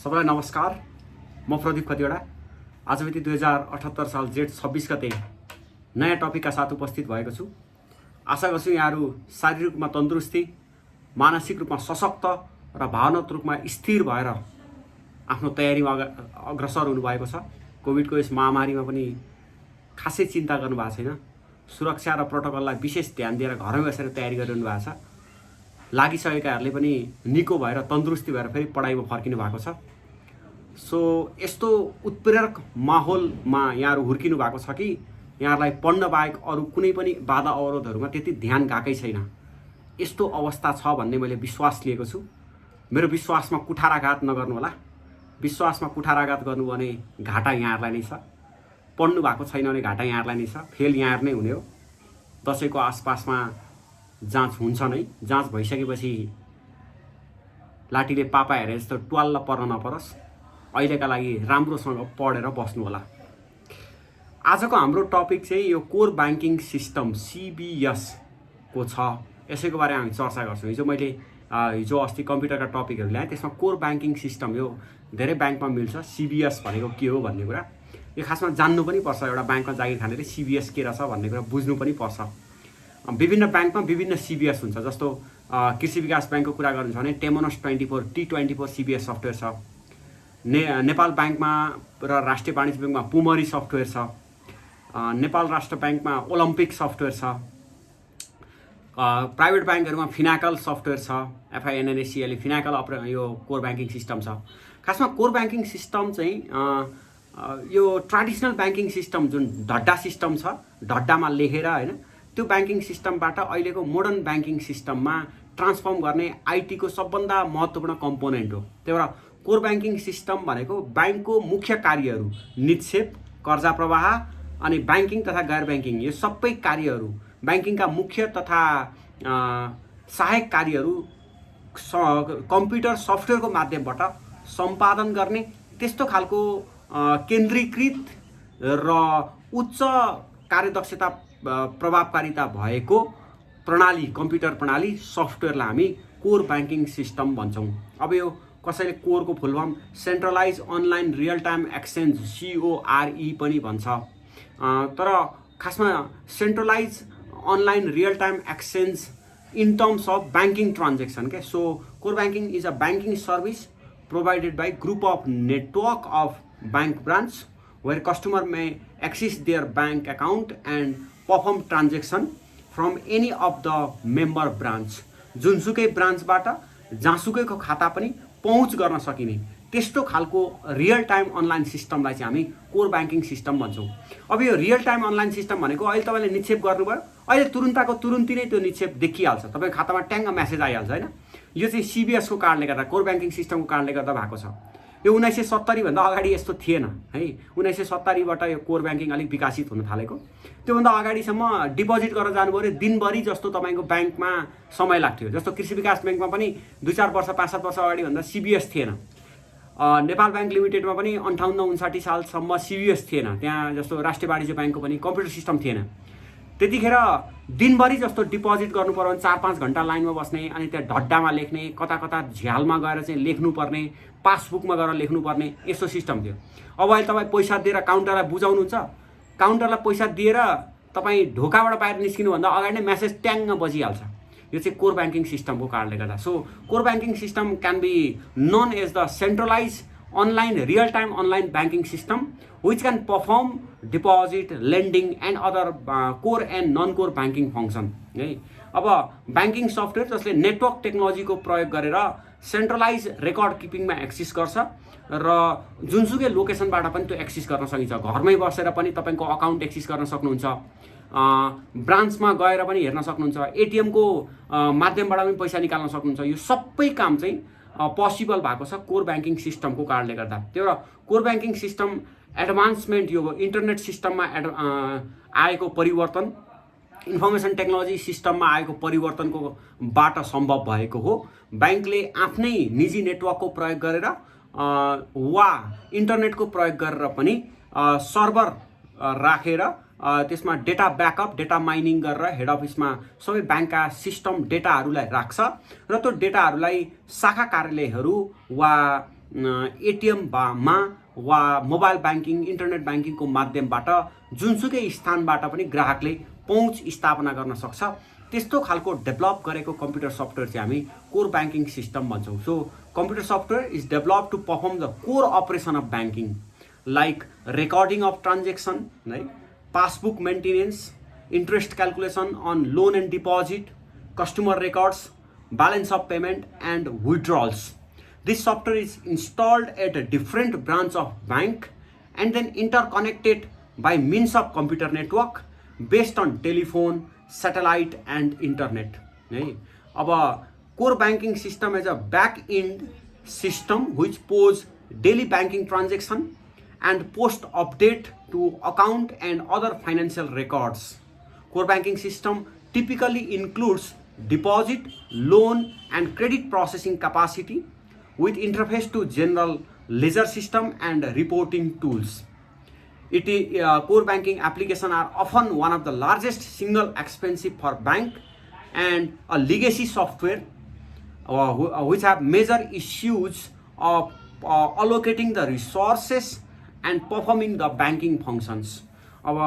सबैलाई नमस्कार। म प्रदीप खतिवडा आज मिति 2078 साल जेठ 26 गते नयाँ टपिकका साथ उपस्थित भएको छु। आशा गर्छु यहाँहरू शारीरिक रूपमा तन्दुरुस्ती, मानसिक रूपमा सशक्त र भावनात्मक रूपमा स्थिर भएर आफ्नो तयारीमा अग्रसर हुनुभएको छ। कोभिडको यस महामारीमा पनि खासै चिन्ता गर्नु भएको छैन। सुरक्षा र प्रोटोकललाई विशेष ध्यान दिएर घरमै बसेर तयारी गरिरहनु भएको छ। लागिसकेकाहरूले पनि निको भएर तन्दुरुस्ती भएर फेरि पढाइमा फर्किनु भएको छ। सो यस्तो उत्प्रेरक माहौलमा यहाँहरू हुर्किनु भएको छ कि यहाँहरूलाई पढ्न बाहेक अरू कुनै पनि बाधा अवरोधहरूमा त्यति ध्यान गएकै छैन। यस्तो अवस्था छ भन्ने मैले विश्वास लिएको छु। मेरो विश्वासमा कुठाराघात नगर्नु होला। विश्वासमा कुठाराघात गर्नु भने घाटा यहाँहरूलाई नै छ। पढ्नु भएको छैन भने घाटा यहाँहरूलाई नै छ। फेल यहाँहरू नै हुने हो। दसैँको आसपासमा जाँच हुन्छ नै। जाँच भइसकेपछि लाठीले पापा हेरे जस्तो ट्वाल्ल पर्न नपरोस्। अहिलेका लागि राम्रोसँग पढेर बस्नु होला। आजको हाम्रो टपिक चाहिँ यो कोर ब्याङ्किङ सिस्टम CBS को छ। यसैको बारेमा हामी चर्चा गर्छौँ। हिजो अस्ति कम्प्युटरका टपिकहरू ल्याएँ, त्यसमा कोर ब्याङ्किङ सिस्टम यो धेरै ब्याङ्कमा मिल्छ। CBS भनेको के हो भन्ने कुरा यो खासमा जान्नु पनि पर्छ। एउटा ब्याङ्कमा जागिर खानेले CBS के रहेछ भन्ने कुरा बुझ्नु पनि पर्छ। विभिन्न ब्याङ्कमा विभिन्न CBS हुन्छ। जस्तो कृषि विकास ब्याङ्कको कुरा गर्नुहुन्छ भने टेमोनस 24 T24 CBS सफ्टवेयर छ। नेपाल ब्याङ्कमा र राष्ट्रिय वाणिज्य ब्याङ्कमा पुमरी सफ्टवेयर छ। नेपाल राष्ट्र ब्याङ्कमा ओलम्पिक सफ्टवेयर छ। प्राइभेट ब्याङ्कहरूमा फिनाकल सफ्टवेयर छ। FINACL फिनाकल यो कोर ब्याङ्किङ सिस्टम छ। खासमा कोर ब्याङ्किङ सिस्टम चाहिँ यो ट्रेडिसनल ब्याङ्किङ सिस्टम जुन ढड्डा सिस्टम छ, ढड्डामा लेखेर होइन, त्यो ब्याङ्किङ सिस्टमबाट अहिलेको मोडर्न ब्याङ्किङ सिस्टममा ट्रान्सफर्म गर्ने IT को सबभन्दा महत्त्वपूर्ण कम्पोनेन्ट हो। त्यही भएर कोर ब्याङ्किङ सिस्टम भनेको ब्याङ्कको मुख्य कार्यहरू निक्षेप, कर्जा प्रवाह अनि ब्याङ्किङ तथा गैर ब्याङ्किङ यो सबै कार्यहरू ब्याङ्किङका मुख्य तथा सहायक कार्यहरू कम्प्युटर सफ्टवेयरको माध्यमबाट सम्पादन गर्ने त्यस्तो खालको केन्द्रीकृत र उच्च कार्यदक्षता प्रभावकारिता भएको प्रणाली, कम्प्युटर प्रणाली सफ्टवेयरलाई हामी कोर ब्याङ्किङ सिस्टम भन्छौँ। अब यो कसैले कोरको full form centralise online real time exchange CORE पनि भन्छ। तर खासमा centralise online real time exchange in terms of banking transaction के। So core banking is a banking service provided by group of network of bank branch where customer may access their bank account and perform transaction from any of the member branch। जुनसुकै ब्रान्चबाट जहाँसुकैको खाता पनि पहुँच गर्न सकिने त्यस्तो खालको real time online सिस्टमलाई चाहिँ हामी कोर ब्याङ्किङ सिस्टम भन्छौँ। अब यो रियल टाइम अनलाइन सिस्टम भनेको अहिले तपाईँले निक्षेप गर्नुभयो, अहिले तुरुन्तै त्यो निक्षेप देखिहाल्छ। तपाईँको खातामा ट्याङ्ग म्यासेज आइहाल्छ होइन। यो चाहिँ CBS को कारणले गर्दा, कोर ब्याङ्किङ सिस्टमको कारणले गर्दा भएको छ। यो 1970 भन्दा अगाडि यस्तो थिएन है। 1970 बाट यो कोर ब्याङ्किङ अलिक विकसित हुन थालेको। त्योभन्दा अगाडिसम्म डिपोजिट गरेर जानुभयो भने दिनभरि जस्तो तपाईँको ब्याङ्कमा समय लाग्थ्यो। जस्तो कृषि विकास ब्याङ्कमा पनि 2-4 वर्ष 5-7 वर्ष अगाडि भन्दा CBS थिएन। नेपाल ब्याङ्क लिमिटेडमा पनि 58-59 सालसम्म CBS थिएन। त्यहाँ जस्तो राष्ट्रिय वाणिज्य ब्याङ्कको पनि कम्प्युटर सिस्टम थिएन। त्यतिखेर दिनभरि जस्तो डिपोजिट गर्नु पर्यो भने 4-5 घन्टा लाइनमा बस्ने, अनि त्यहाँ ढड्डामा लेख्ने, कता कता झ्यालमा गएर चाहिँ लेख्नुपर्ने, पासबुकमा गएर लेख्नुपर्ने यस्तो सिस्टम थियो। अब अहिले तपाईँ पैसा दिएर काउन्टरलाई बुझाउनुहुन्छ, काउन्टरलाई पैसा दिएर तपाईँ ढोकाबाट बाहिर निस्किनुभन्दा अगाडि नै म्यासेज ट्याङ्ग बजिहाल्छ। यो चाहिँ कोर ब्याङ्किङ सिस्टमको कारणले गर्दा। So core banking system can be known as the centralize online real time online banking system which can perform deposit, lending and other core and non-core banking function है। अब banking software जसले network टेक्नोलोजीको प्रयोग गरेर centralise record किपिङमा access गर्छ र जुनसुकै लोकेसनबाट पनि त्यो एक्सेस गर्न सकिन्छ। घरमै बसेर पनि तपाईँको अकाउन्ट एक्सेस गर्न सक्नुहुन्छ, ब्रान्चमा गएर पनि हेर्न सक्नुहुन्छ, ATM को माध्यमबाट पनि पैसा निकाल्न सक्नुहुन्छ। यो सबै काम चाहिँ पोसिबल भएको छ कोर ब्याङ्किङ सिस्टमको कारणले गर्दा। त्यही भएर कोर ब्याङ्किङ सिस्टम एडभान्समेन्ट यो इन्टरनेट सिस्टममा आएको परिवर्तन, इन्फर्मेसन टेक्नोलोजी सिस्टममा आएको परिवर्तनको बाट सम्भव भएको हो। ब्याङ्कले आफ्नै निजी नेटवर्कको प्रयोग गरेर वा इन्टरनेटको प्रयोग गरेर पनि सर्भर राखेर त्यसमा डेटा ब्याकअप, डेटा माइनिङ गरेर हेड अफिसमा सबै ब्याङ्कका सिस्टम डेटाहरूलाई राख्छ र त्यो डेटाहरूलाई शाखा कार्यालयहरू वा एटिएममा वा मोबाइल ब्याङ्किङ इन्टरनेट ब्याङ्किङको माध्यमबाट जुनसुकै स्थानबाट पनि ग्राहकले पहुँच स्थापना गर्न सक्छ। त्यस्तो खालको डेभलप गरेको कम्प्युटर सफ्टवेयर चाहिँ हामी कोर ब्याङ्किङ सिस्टम भन्छौँ। So computer software is develop to perform the core operation of banking like recording of transaction है, passbook maintenance, interest calculation on loan and deposit, customer records, balance of payment and withdrawals. This software is installed at a different branch of bank and then interconnected by means of computer network based on telephone, satellite and internet. अब core banking system is a back end system which pose daily banking transaction and post update to account and other financial records. Core banking system typically includes deposit, loan and credit processing capacity with interface to general ledger system and reporting tools. Core banking applications are often one of the largest single expensive for bank and a legacy software which have major issues of allocating the resources and performing the banking functions. अब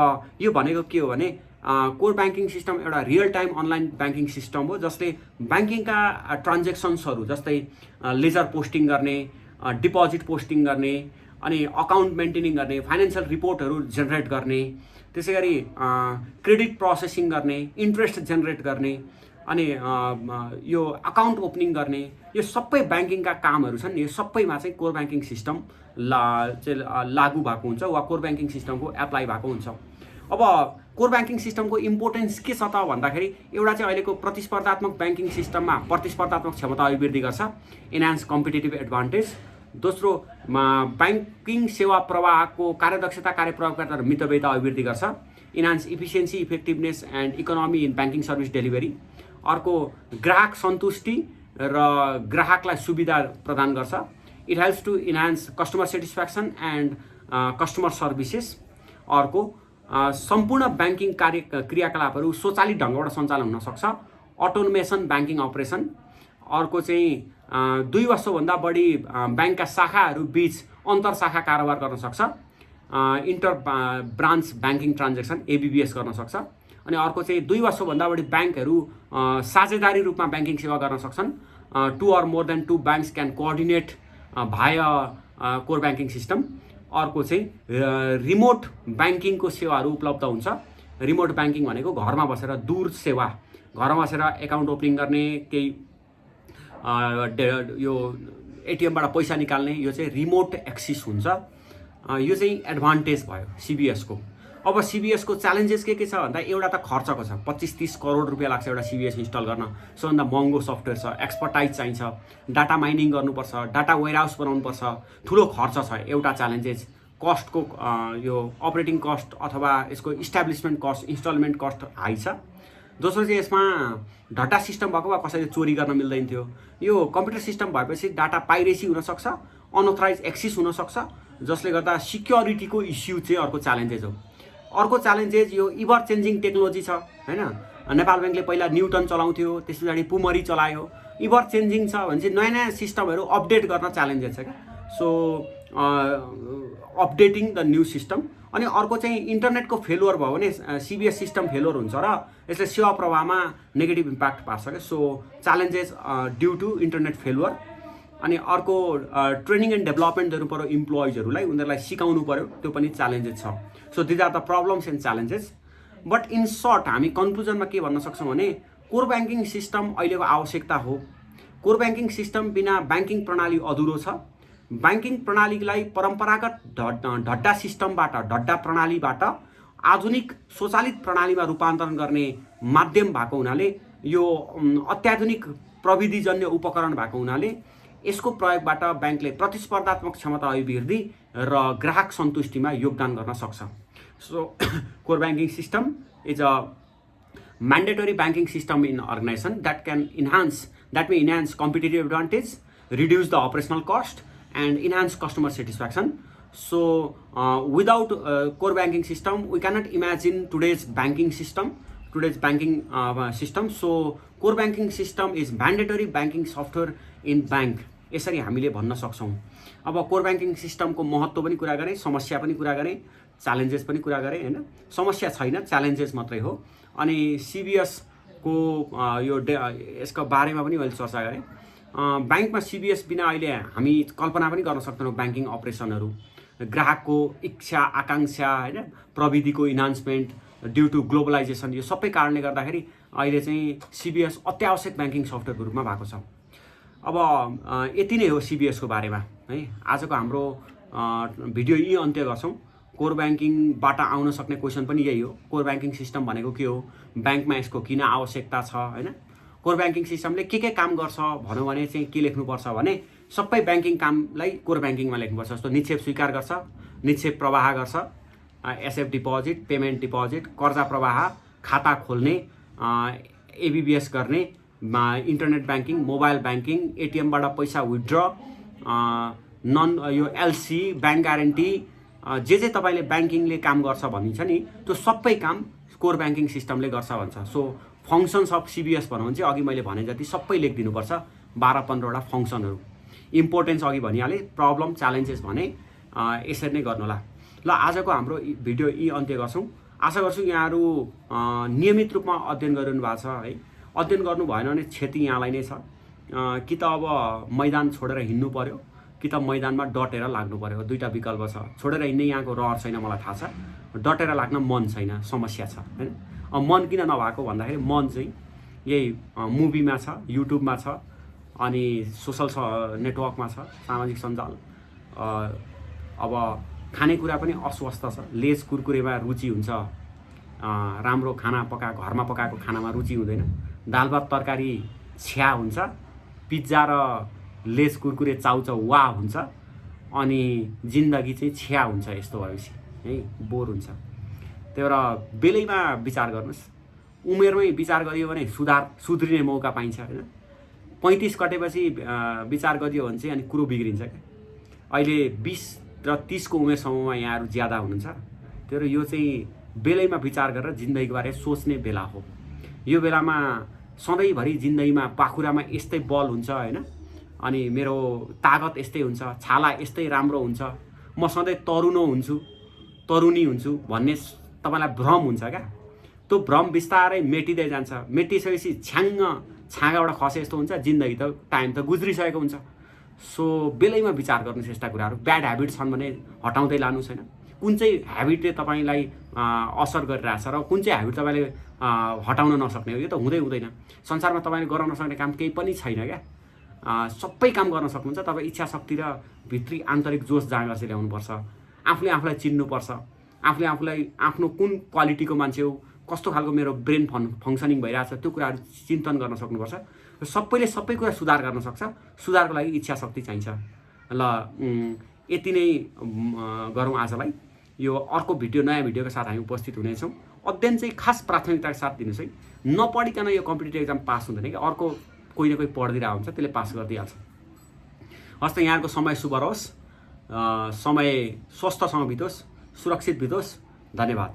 यो भनेको के हो भने core banking system एउटा real time online banking system हो जसले ब्याङ्किङका ट्रान्जेक्सन्सहरू जस्तै लेजर पोस्टिङ गर्ने, डिपोजिट पोस्टिङ गर्ने, अनि अकाउन्ट मेन्टेनिङ गर्ने, फाइनेन्सियल रिपोर्टहरू जेनेरेट गर्ने, त्यसै गरी क्रेडिट प्रोसेसिङ गर्ने, इन्ट्रेस्ट जेनेरेट गर्ने, अनि यो अकाउन्ट ओपनिङ गर्ने, यो सबै ब्याङ्किङका कामहरू छन्। यो सबैमा चाहिँ कोर ब्याङ्किङ सिस्टम लागू भएको हुन्छ वा कोर ब्याङ्किङ सिस्टमको एप्लाई भएको हुन्छ। अब कोर ब्याङ्किङ सिस्टमको इम्पोर्टेन्स के छ त भन्दाखेरि एउटा चाहिँ अहिलेको प्रतिस्पर्धात्मक ब्याङ्किङ सिस्टममा प्रतिस्पर्धात्मक क्षमता अभिवृद्धि गर्छ, इन्हान्स कम्पिटेटिभ एडभान्टेज। दोस्रो ब्याङ्किङ सेवा प्रवाहको कार्यदक्षता, कार्यप्रयोगकर्ता र मितव्ययता अभिवृद्धि गर्छ, enhance efficiency, effectiveness and economy in banking service delivery. अर्को ग्राहक सन्तुष्टि र ग्राहकलाई सुविधा प्रदान गर्छ, it helps to enhance customer satisfaction and customer services. अर्को सम्पूर्ण ब्याङ्किङ क्रियाकलापहरू स्वचालित ढङ्गबाट सञ्चालन हुन सक्छ, अटोमेसन ब्याङ्किङ अपरेसन। अर्को चाहिँ 2 वा सोभन्दा बढी ब्याङ्कका शाखाहरू बीच अन्तर शाखा कारोबार गर्न सक्छ, inter branch banking transaction ABBS गर्न सक्छ। अनि अर्को चाहिँ 2 वा सोभन्दा बढी ब्याङ्कहरू साझेदारी रूपमा ब्याङ्किङ सेवा गर्न सक्छन्, 2 or more than 2 banks can coordinate via core banking system. अर्को चाहिँ रिमोट ब्याङ्किङको सेवाहरू उपलब्ध हुन्छ। रिमोट ब्याङ्किङ भनेको घरमा बसेर दूर सेवा, घरमा बसेर एकाउन्ट ओपनिङ गर्ने, केही यो एटिएमबाट पैसा निकाल्ने, यो चाहिँ रिमोट एक्सिस हुन्छ। यो चाहिँ एडभान्टेज भयो सिबिएसको। अब सिबिएसको च्यालेन्जेस के छ भन्दा एउटा त खर्चको छ, 25-30 करोड रुपियाँ लाग्छ एउटा सिबिएस इन्स्टल गर्न, सबभन्दा महँगो सफ्टवेयर छ, एक्सपर्टाइज चाहिन्छ, डाटा माइनिङ गर्नुपर्छ, डाटा वेयरहाउस बनाउनुपर्छ, ठुलो खर्च छ। एउटा च्यालेन्जेस कस्टको यो अपरेटिङ कस्ट अथवा यसको establishment cost, instalment cost high छ। दोस्रो चाहिँ यसमा डाटा सिस्टम भएको भए कसैले चोरी गर्न मिल्दैन थियो। यो कम्प्युटर सिस्टम भएपछि डाटा पाइरेसी हुनसक्छ, अनअथराइज एक्सेस हुनसक्छ, जसले गर्दा सिक्योरिटीको इस्यु चाहिँ अर्को च्यालेन्जेस हो। अर्को च्यालेन्जेस यो इभर चेन्जिङ टेक्नोलोजी छ हैन। नेपाल ब्याङ्कले पहिला न्युटन चलाउँथ्यो, त्यस पछाडि पुमरी चलायो। इभर चेन्जिङ छ भने चाहिँ नयाँ नयाँ सिस्टमहरू अपडेट गर्न च्यालेन्जेस छ क्या। So updating the new system. अनि अर्को चाहिँ इन्टरनेटको फेलुवर भयो भने सिबिएस सिस्टम फेलुवर हुन्छ र यसले सेवा प्रवाहमा नेगेटिभ इम्प्याक्ट पार्छ क्या। So challenges due to internet failure. अनि अर्को ट्रेनिङ एन्ड डेभलपमेन्ट दिनु पऱ्यो इम्प्लोइजहरूलाई, उनीहरूलाई सिकाउनु पऱ्यो, त्यो पनि च्यालेन्जेस छ। So these are the problems and challenges. But in short हामी कन्क्लुजनमा के भन्न सक्छौँ भने कोर ब्याङ्किङ सिस्टम अहिलेको आवश्यकता हो। कोर ब्याङ्किङ सिस्टम बिना ब्याङ्किङ प्रणाली अधुरो छ। ब्याङ्किङ प्रणालीलाई परम्परागत ढड्डा सिस्टमबाट, ढड्डा प्रणालीबाट आधुनिक स्वचालित प्रणालीमा रूपान्तरण गर्ने माध्यम भएको हुनाले, यो अत्याधुनिक प्रविधिजन्य उपकरण भएको हुनाले यसको प्रयोगबाट ब्याङ्कले प्रतिस्पर्धात्मक क्षमता अभिवृद्धि र ग्राहक सन्तुष्टिमा योगदान गर्न सक्छ। So core banking system is a mandatory banking system in organization that may enhance competitive advantage, reduce the operational cost and enhance customer satisfaction. So without core banking system we cannot imagine today's banking system. So core banking system is mandatory banking software in bank. यसरी हामीले भन्न सक्छौँ। अब core banking सिस्टमको महत्त्व पनि कुरा गरेँ, समस्या पनि कुरा गरेँ, च्यालेन्जेस पनि कुरा गरेँ होइन। समस्या छैन, च्यालेन्जेस मात्रै हो। अनि सिबिएसको यो यसको बारेमा पनि मैले चर्चा गरेँ। ब्याङ्कमा सिबिएस बिना अहिले हामी कल्पना पनि गर्न सक्दैनौँ। ब्याङ्किङ अपरेसनहरू, ग्राहकको इच्छा आकाङ्क्षा होइन, प्रविधिको इन्हान्समेन्ट ड्यु टु ग्लोबलाइजेसन, यो सबै कारणले गर्दाखेरि अहिले चाहिँ सिबिएस अत्यावश्यक ब्याङ्किङ सफ्टवेयरको रूपमा भएको छ। अब यति नै हो सिबिएसको बारेमा है। आजको हाम्रो भिडियो यही अन्त्य गर्छौँ। कोर ब्याङ्किङबाट आउन सक्ने क्वेसन पनि यही हो, कोर ब्याङ्किङ सिस्टम भनेको के हो, ब्याङ्कमा यसको किन आवश्यकता छ होइन। कोर ब्याङ्किङ सिस्टमले के काम गर्छ भनौँ भने चाहिँ के लेख्नुपर्छ भने सबै ब्याङ्किङ कामलाई कोर ब्याङ्किङमा लेख्नुपर्छ। जस्तो निक्षेप स्वीकार गर्छ, निक्षेप प्रवाह गर्छ, एसएफ डिपोजिट, पेमेन्ट डिपोजिट, कर्जा प्रवाह, खाता खोल्ने, एबिबिएस गर्ने, इन्टरनेट ब्याङ्किङ, मोबाइल ब्याङ्किङ, एटिएमबाट पैसा विथड्र, यो एलसी, ब्याङ्क ग्यारेन्टी, जे तपाईँले ब्याङ्किङले काम गर्छ भनिन्छ नि, त्यो सबै काम कोर ब्याङ्किङ सिस्टमले गर्छ भन्छ। सो फङ्सन्स अफ सिबिएस भनौँ भने चाहिँ अघि मैले भने जति सबै लेखिदिनुपर्छ, 12-15वटा फङ्सनहरू। इम्पोर्टेन्स अघि भनिहालेँ, प्रब्लम च्यालेन्जेस भने यसरी नै गर्नु होला। ल आजको हाम्रो भिडियो यही अन्त्य गर्छौँ। आशा गर्छु यहाँहरू नियमित रूपमा अध्ययन गरिरहनु भएको छ है। अध्ययन गर्नु भएन भने क्षति यहाँलाई नै छ। कि त अब मैदान छोडेर हिँड्नु पर्यो, कि त मैदानमा डटेर लाग्नु पर्यो, दुईवटा विकल्प छ। छोडेर हिँड्ने यहाँको रहर छैन मलाई थाहा छ, डटेर लाग्न मन छैन, समस्या छ होइन। मन किन नभएको भन्दाखेरि मन चाहिँ यही मुभीमा छ, युट्युबमा छ, अनि सोसल नेटवर्कमा छ, सामाजिक सञ्जाल। अब खानेकुरा पनि अस्वस्थ छ, लेज कुरकुरेमा रुचि हुन्छ, राम्रो खाना घरमा पकाएको खानामा रुचि हुँदैन, दाल भात तरकारी छ्या हुन्छ, पिज्जा र लेज कुरकुरे चाउचाउ वा हुन्छ, अनि जिन्दगी चाहिँ छ्या हुन्छ। यस्तो भएपछि है बोर हुन्छ। त्यही भएर बेलैमा विचार गर्नुहोस्। उमेरमै विचार गरियो भने सुध्रिने मौका पाइन्छ होइन। 35 कटेपछि विचार गरियो भने चाहिँ अनि कुरो बिग्रिन्छ क्या। अहिले 20 र 30 को उमेरसम्ममा यहाँहरू ज्यादा हुनुहुन्छ। त्यही भएर यो चाहिँ बेलैमा विचार गरेर जिन्दगीको बारे सोच्ने बेला हो। यो बेलामा सधैँभरि जिन्दगीमा पाखुरामा यस्तै बल हुन्छ होइन, अनि मेरो तागत यस्तै हुन्छ, छाला यस्तै राम्रो हुन्छ, म सधैँ तरुणी हुन्छु भन्ने तपाईँलाई भ्रम हुन्छ क्या। त्यो भ्रम बिस्तारै मेटिँदै जान्छ। मेटिसकेपछि छाँगा एउटा खसे जस्तो हुन्छ। जिन्दगी त टाइम त गुज्रिसकेको हुन्छ। सो बेलैमा विचार गर्नुहोस् यस्ता कुराहरू। ब्याड ह्याबिट छन् भने हटाउँदै लानुहोस् होइन। कुन चाहिँ ह्याबिटले तपाईँलाई असर गरिरहेछ र कुन चाहिँ ह्याबिट तपाईँले हटाउन नसक्ने हो, यो त हुँदैन। संसारमा तपाईँले गराउन सक्ने काम केही पनि छैन क्या। सबै काम गर्न सक्नुहुन्छ। तपाईँ इच्छा शक्ति र भित्री आन्तरिक जोस जाँगर चाहिँ ल्याउनुपर्छ। आफूले आफूलाई चिन्नुपर्छ। आफूले आफूलाई आफ्नो कुन क्वालिटीको मान्छे हो, कस्तो खालको मेरो ब्रेन फङ्सनिङ भइरहेछ, त्यो कुराहरू चिन्तन गर्न सक्नुपर्छ। सबैले सबै कुरा सुधार गर्न सक्छ। सुधारको लागि इच्छा शक्ति चाहिन्छ। ल यति नै गरौँ आजलाई। यो अर्को भिडियो, नयाँ भिडियोको साथ हामी उपस्थित हुनेछौँ। अध्ययन चाहिँ खास प्राथमिकताको साथ दिनुहोस् है। नपढिकन यो कम्पिटिटिभ एक्जाम पास हुँदैन कि, अर्को कोही न कोही पढिदिरहेको हुन्छ, त्यसले पास गरिदिइहाल्छ। हस् त यहाँको समय शुभ रहोस्, समय स्वस्थसँग बितोस्, सुरक्षित बितोस्। धन्यवाद।